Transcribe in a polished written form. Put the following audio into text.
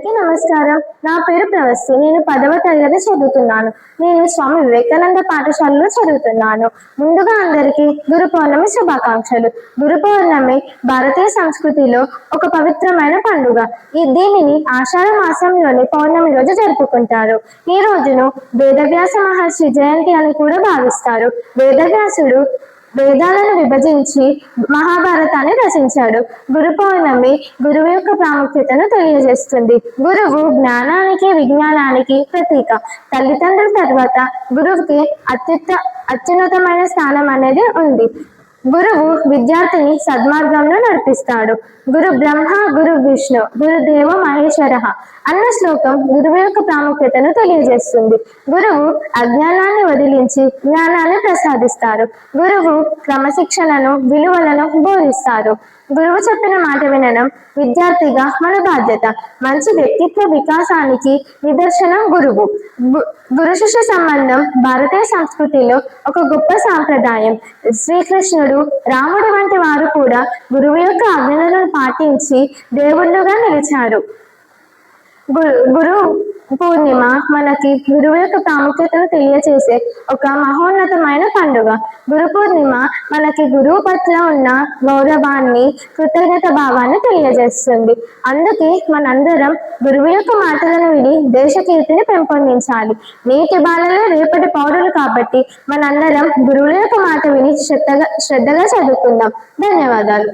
అందరికీ నమస్కారం. నా పేరు ప్రవస్తి. నేను 10వ తరగతి చదువుతున్నాను. నేను స్వామి వివేకానంద పాఠశాలలో చదువుతున్నాను. ముందుగా అందరికీ గురు పౌర్ణమి శుభాకాంక్షలు. గురు పౌర్ణమి భారతీయ సంస్కృతిలో ఒక పవిత్రమైన పండుగ. దీనిని ఆషాఢ మాసంలోని పౌర్ణమి రోజు జరుపుకుంటారు. ఈ రోజును వేదవ్యాస మహర్షి జయంతి అని కూడా భావిస్తారు. వేదవ్యాసుడు వేదాలను విభజించి మహాభారతాన్ని రచించాడు. గురు పౌర్ణమి గురువు యొక్క ప్రాముఖ్యతను తెలియజేస్తుంది. గురువు జ్ఞానానికి విజ్ఞానానికి ప్రతీక. తల్లిదండ్రుల తర్వాత గురువుకి అత్యున్నతమైన స్థానం అనేది ఉంది. గురువు విద్యార్థిని సద్మార్గంలో నడిపిస్తాడు. గురు బ్రహ్మ గురు విష్ణు గురుదేవ మహేశ్వర అన్న శ్లోకం గురువు యొక్క ప్రాముఖ్యతను తెలియజేస్తుంది. గురువు అజ్ఞానాన్ని వదిలించి జ్ఞానాన్ని ప్రసాదిస్తారు. గురువు క్రమశిక్షణను విలువలను బోధిస్తారు. గురువు చెప్పిన మాట వినడం విద్యార్థిగా మన బాధ్యత. మంచి వ్యక్తిత్వ వికాసానికి నిదర్శనం గురువు. గురు శిష్య సంబంధం భారతీయ సంస్కృతిలో ఒక గొప్ప సాంప్రదాయం. శ్రీకృష్ణుడు, రాముడు వంటి వారు కూడా గురువు యొక్క ఆజ్ఞలను పాటించి దేవుళ్ళుగా నిలిచారు. గురు పూర్ణిమ మనకి గురువు యొక్క ప్రాముఖ్యతను తెలియచేసే ఒక మహోన్నతమైన పండుగ. గురు పూర్ణిమ మనకి గురువు పట్ల ఉన్న గౌరవాన్ని, కృతజ్ఞత భావాన్ని తెలియజేస్తుంది. అందుకే మనందరం గురువు యొక్క మాటలను విని దేశ కీర్తిని పెంపొందించాలి. నేటి బాలలే రేపటి పౌరులు కాబట్టి మనందరం గురువుల యొక్క మాట విని శ్రద్ధగా చదువుకుందాం. ధన్యవాదాలు.